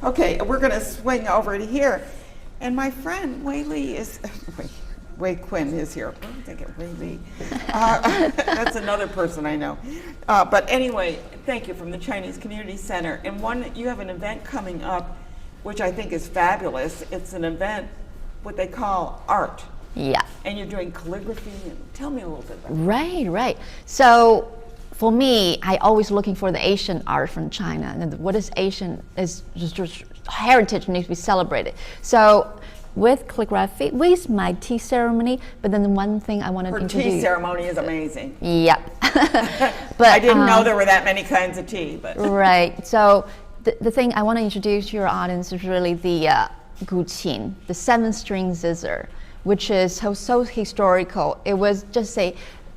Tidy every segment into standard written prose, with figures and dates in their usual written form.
Okay, we're going to swing over to here. And my friend Wei Qin is here. I'm thinking Wei Li. That's another person I know. But anyway, thank you, from the Chinese Community Center. And you have an event coming up, which I think is fabulous. It's an event, what they call art. Yeah. And you're doing calligraphy. Tell me a little bit about that. Right. So for me, I always looking for the Asian art from China. And what is Asian is just heritage needs to be celebrated. So with calligraphy, with my tea ceremony, but then the one thing I want to introduce. Her tea ceremony is amazing. Yep. But I didn't know there were that many kinds of tea. But right. So the thing I want to introduce to your audience is really the Wei Qin, the 7-string scissor, which is so historical. It was just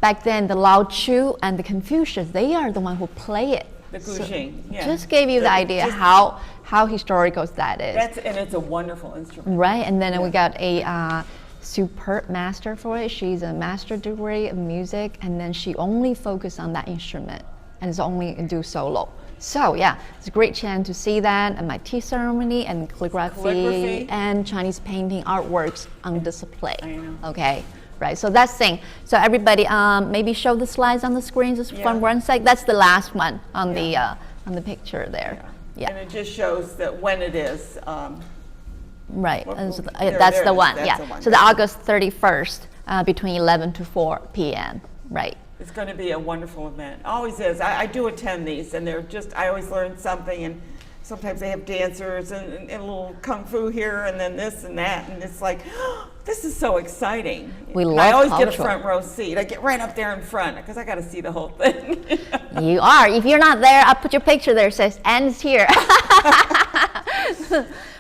back then the Lao Tzu and the Confucius, they are the one who play it. The Guxing, yeah. Just gave you the idea how historical that is. And it's a wonderful instrument. Right, and then we got a superb master for it. She's a master degree of music, and then she only focused on that instrument and is only do solo. So yeah, it's a great chance to see that at my tea ceremony and calligraphy and Chinese painting artworks on display. I know. Okay, right. So that's thing. So everybody, maybe show the slides on the screen just from one side. That's the last one on the picture there. Yeah. And it just shows that when it is. Right. That's the one. So the August 31st between 11 to 4 p.m. Right. It's going to be a wonderful event. Always is. I do attend these, and I always learn something. And sometimes they have dancers and a little kung fu here, and then this and that, and it's like, oh, this is so exciting. I always get a front row seat. I get right up there in front because I got to see the whole thing. You are. If you're not there, I'll put your picture there. It says ends here.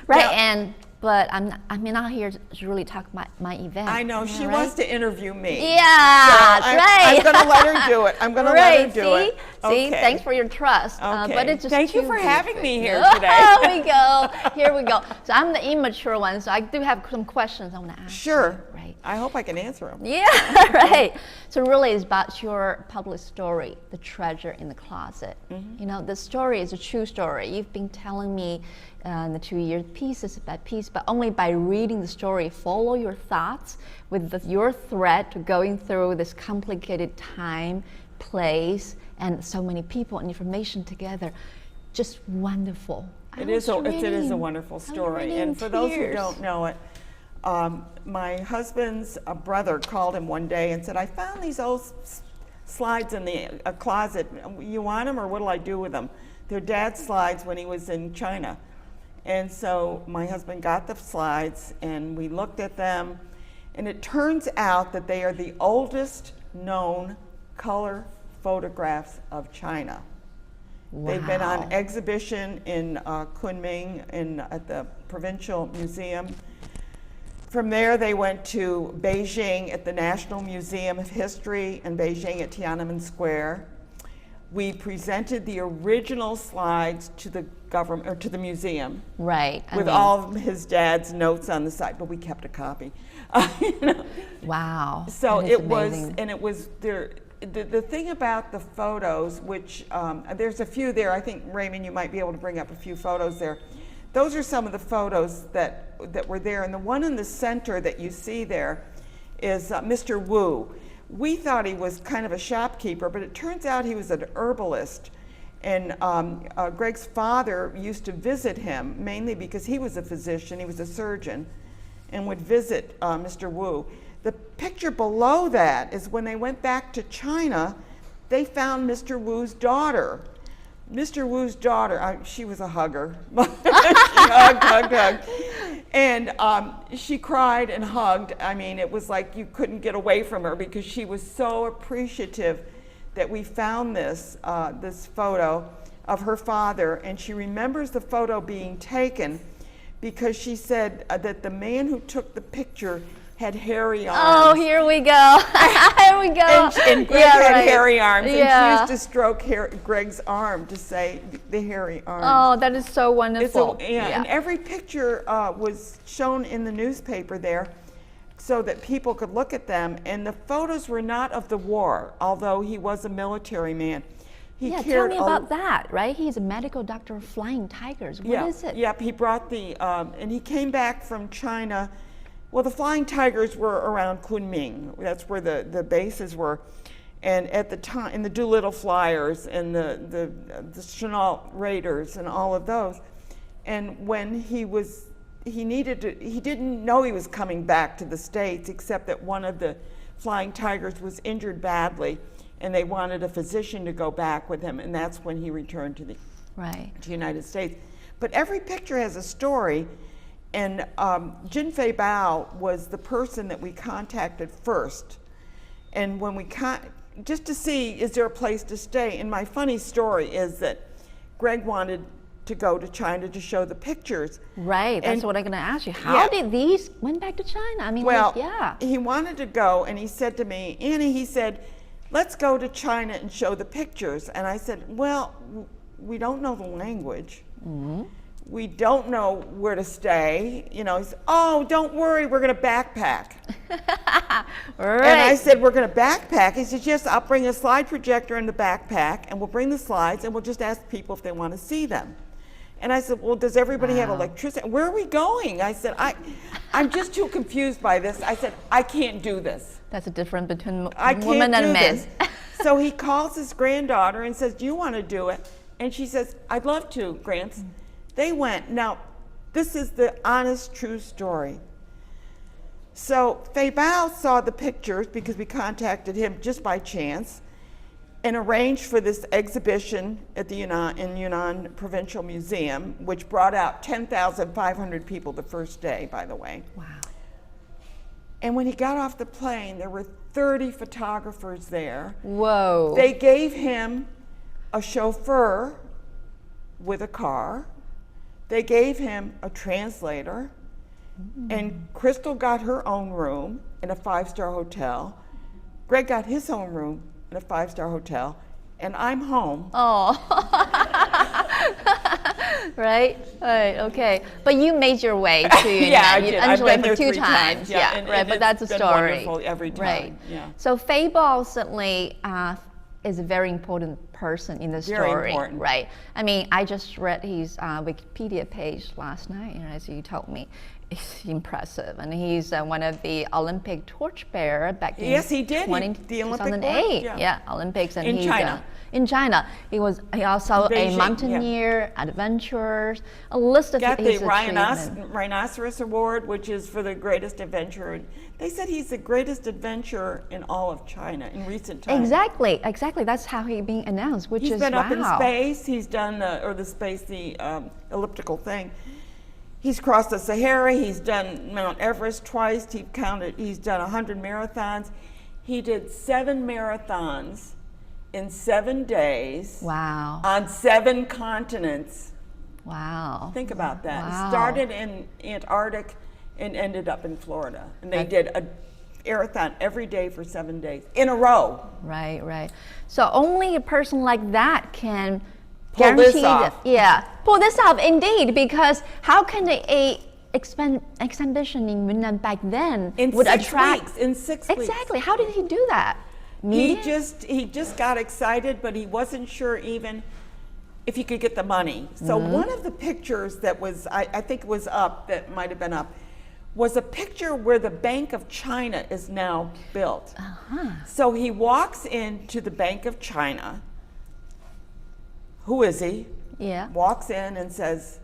Right. But I'm not here to really talk about my event. I know. She wants to interview me. Yeah, so right. I'm going to let her do it. I'm going to let her do it. See, thanks for your trust. Okay. But it's just Thank you for having me here today. Here we go. So I'm the immature one, so I do have some questions I want to ask. Sure. You, right. I hope I can answer them. Yeah, right. So really it's about your public story, The Treasure in the Closet. Mm-hmm. You know, the story is a true story. You've been telling me in the 2 years piece by piece, but only by reading the story, follow your thoughts with your thread to going through this complicated time, place, and so many people and information together. Just wonderful. It is a wonderful story. And for those who don't know it, my husband's brother called him one day and said, I found these old slides in the closet. You want them, or what'll I do with them? They're dad's slides when he was in China. And so my husband got the slides and we looked at them, and it turns out that they are the oldest known color photographs of China. Wow. They've been on exhibition in Kunming at the Provincial Museum. From there they went to Beijing at the National Museum of History in Beijing at Tiananmen Square. We presented the original slides to the government or to the museum, right? With all of his dad's notes on the side, but we kept a copy. Wow! So it was, amazing. and it was there. The thing about the photos, which there's a few there. I think Raymond, you might be able to bring up a few photos there. Those are some of the photos that were there, and the one in the center that you see there is Mr. Wu. We thought he was kind of a shopkeeper, but it turns out he was an herbalist. And Greg's father used to visit him, mainly because he was a physician, he was a surgeon, and would visit Mr. Wu. The picture below that is when they went back to China, they found Mr. Wu's daughter. Mr. Wu's daughter, she was a hugger. She hugged. And she cried and hugged. I mean, it was like you couldn't get away from her because she was so appreciative that we found this photo of her father. And she remembers the photo being taken because she said that the man who took the picture had hairy arms. Oh, here we go. Here we go. And Greg had hairy arms, and she used to stroke Greg's arm to say the hairy arms. Oh, that is so wonderful. And every picture was shown in the newspaper there so that people could look at them. And the photos were not of the war, although he was a military man. He tell cared me about that, right? He's a medical doctor of flying tigers. What is it? Yep, he brought and he came back from China. Well, the flying tigers were around Kunming. That's where the bases were. And at the time, in the Doolittle Flyers and the Chenault Raiders and all of those. And when he didn't know he was coming back to the States, except that one of the flying tigers was injured badly, and they wanted a physician to go back with him, and that's when he returned to the United States. But every picture has a story, and Jin Fei Bao was the person that we contacted first. And when just to see, is there a place to stay? And my funny story is that Greg wanted to go to China to show the pictures. Right, that's what I'm going to ask you. How did these went back to China? I mean, well, he wanted to go, and he said to me, Annie, he said, let's go to China and show the pictures. And I said, well, we don't know the language. Mm-hmm. We don't know where to stay. You know, he said, oh, don't worry, we're going to backpack. Right. And I said, we're going to backpack. He said, yes, I'll bring a slide projector in the backpack, and we'll bring the slides, and we'll just ask people if they want to see them. And I said, well, does everybody have electricity? Where are we going? I said, I'm just too confused by this. I said, I can't do this. That's a difference between I woman can't and do man. This. So he calls his granddaughter and says, do you want to do it? And she says, I'd love to, Grants. They went. Now, this is the honest, true story. So Fei Bao saw the pictures because we contacted him just by chance and arranged for this exhibition at the Yunnan Provincial Museum, which brought out 10,500 people the first day, by the way. Wow. And when he got off the plane, there were 30 photographers there. Whoa. They gave him a chauffeur with a car. They gave him a translator. And Crystal got her own room in a 5-star hotel. Greg got his own room in a 5-star hotel. And I'm home. Oh. Right, okay. But you made your way to yeah, I did. I've been there two 3 times. Yeah, and right. But that's a been story. Wonderful every time. Right. Yeah. So Fei Bao certainly is a very important person in the story. Very important. Right. I mean, I just read his Wikipedia page last night, and as you told me, it's impressive. And he's one of the Olympic torchbearer back in he did. The Olympic 2008. War, yeah, Olympics, and in China. In China, he also Beijing, a mountaineer, adventurer, a list of got his the achievements. Rhinoceros Award, which is for the greatest adventurer. They said he's the greatest adventurer in all of China in recent times. Exactly. That's how he's being announced, which He's is been up in wow. space. He's done the elliptical thing. He's crossed the Sahara. He's done Mount Everest twice. He's done 100 marathons. He did 7 marathons in 7 days. Wow. On 7 continents. Wow. Think about that. Wow. Started in Antarctic and ended up in Florida. And they did a marathon every day for 7 days in a row. Right. So only a person like that can Pull this off. Pull this off indeed, because how can a exhibition in Yunnan back then would attract in 6 weeks. Exactly. How did he do that? He just got excited, but he wasn't sure even if he could get the money. So one of the pictures that was, I think was up, that might have been up, was a picture where the Bank of China is now built. So he walks into the Bank of China. Who is he? Yeah. Walks in and says,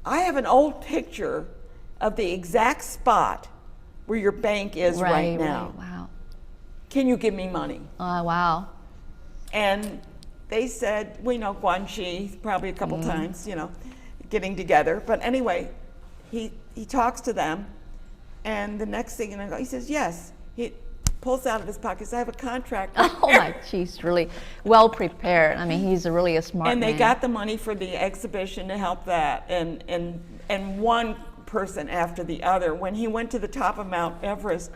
I have an old picture of the exact spot where your bank is right now. Right. Wow. Can you give me money? Wow. And they said, we know Guanxi probably a couple times, getting together. But anyway, he talks to them, and the next thing you know, he says, yes. He pulls out of his pocket, says, I have a contract. Oh my, he's really well prepared. I mean, he's really a smart And man. they got the money for the exhibition to help that, and one person after the other. When he went to the top of Mount Everest,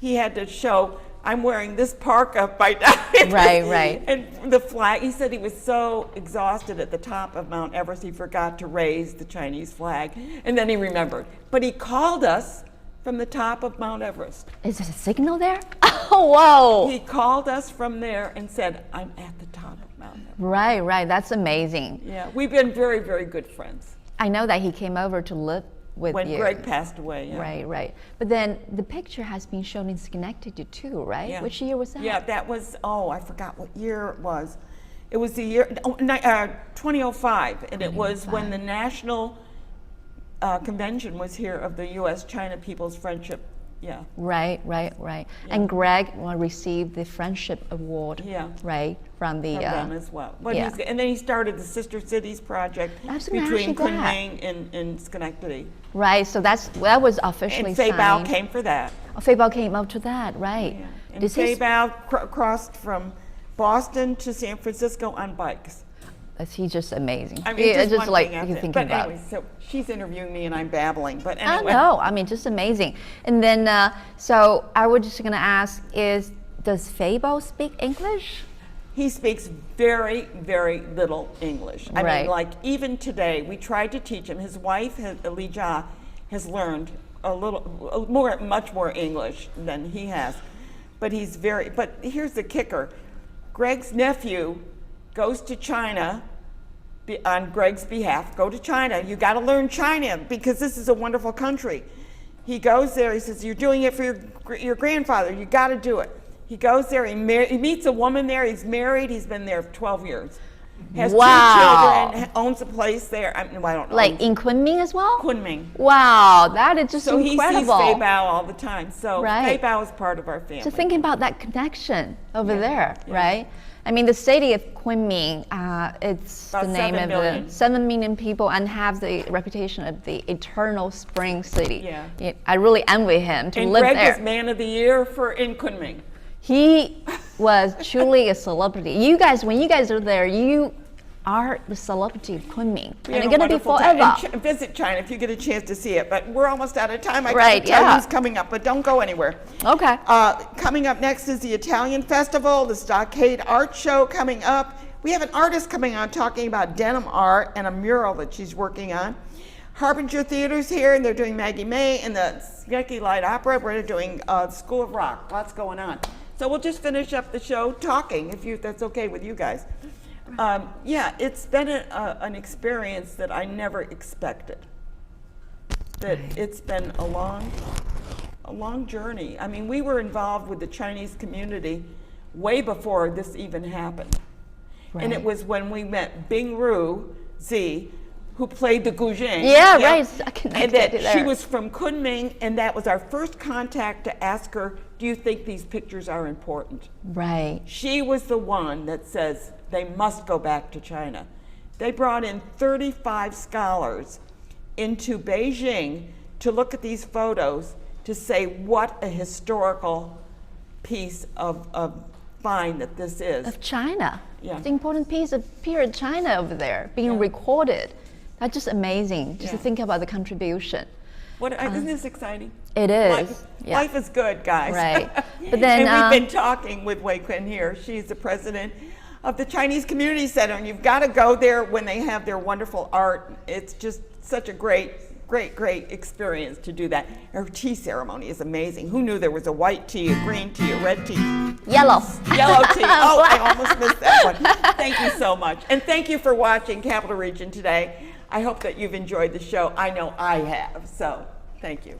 he had to show, I'm wearing this parka by now. Right. And the flag, he said he was so exhausted at the top of Mount Everest, he forgot to raise the Chinese flag, and then he remembered. But he called us from the top of Mount Everest. Is there a signal there? Oh, whoa. He called us from there and said, I'm at the top of Mount Everest. Right, right. That's amazing. Yeah, we've been very, very good friends. I know that he came over to live with When you. Greg passed away, yeah. Right, right. But then the picture has been shown in Schenectady too, right? Yeah. Which year was that? Yeah, that was, oh, I forgot what year it was. It was the year, 2005, and it was when the national convention was here of the U.S.-China People's Friendship. Yeah. Right, right, right. And Greg received the Friendship Award, Yeah. right, from the... From them as well. But yeah. and then he started the Sister Cities project I was gonna ask between you that. Kunming and Schenectady. Right, so that was officially And Fei Bao signed. came for that. Oh, Fei Bao came up to that, right. Yeah. And Does Fei he, Bao crossed from Boston to San Francisco on bikes. he's just amazing. I mean, It's just just one like thing you after- thinking But about. anyway, so she's interviewing me and I'm babbling. But I anyway. know, I mean, just amazing. And then, so I was just gonna ask does Fei Bao speak English? He speaks very, very little English. I Right. mean, like even today, we tried to teach him. His wife, Li Jia, has learned much more English than he has. But but here's the kicker. Greg's nephew goes to China on Greg's behalf. Go to China. You got to learn China because this is a wonderful country. He goes there. He says, "You're doing it for your grandfather. You got to do it." He goes there. He meets a woman there. He's married. He's been there for 12 years. Has Wow. 2 children. Owns a place there. I don't know. Like in Kunming as well? Kunming. Wow, that is just So incredible. he sees Fei Bao all the time. So Right. Fei Bao is part of our family. So thinking about that connection over Yeah, there, yeah. right? I mean, the city of Kunming, it's About the name 7 of million. the 7 million people and have the reputation of the eternal spring city. Yeah. I really envy him to and live Greg there. is Man of the Year in Kunming. He was truly a celebrity. You guys, when you guys are there, you are the celebrity of Kunming. We And had it's a going to be wonderful time. forever. And visit China if you get a chance to see it. But we're almost out of time. I Right, got to tell you yeah. who's coming up, but don't go anywhere. Okay. Coming up next is the Italian Festival, the Stockade Art Show coming up. We have an artist coming on talking about denim art and a mural that she's working on. Harbinger Theater's here, and they're doing Maggie May and the Schenectady Light Opera. We're doing School of Rock. Lots going on. So we'll just finish up the show talking, if that's okay with you guys. Yeah, it's been an experience that I never expected. That it's been a long journey. I mean, we were involved with the Chinese community way before this even happened. Right. And it was when we met Bing Ru Zi, who played the Guzheng. Yeah, right. I connected And that it she there. was from Kunming, and that was our first contact to ask her, do you think these pictures are important? Right. She was the one that says they must go back to China. They brought in 35 scholars into Beijing to look at these photos to say what a historical piece of find that this is. Of China. Yeah. The important piece of period China over there being recorded. That's just amazing, just to Yeah. think about the contribution. Isn't this exciting? It is. Life is good, guys. Right. But then, and we've been talking with Wei Qin here. She's the president of the Chinese Community Center, and you've got to go there when they have their wonderful art. It's just such a great experience to do that. Her tea ceremony is amazing. Who knew there was a white tea, a green tea, a red tea? Yellow. Yellow tea. Oh, I almost missed that one. Thank you so much. And thank you for watching Capital Region today. I hope that you've enjoyed the show. I know I have. So, thank you.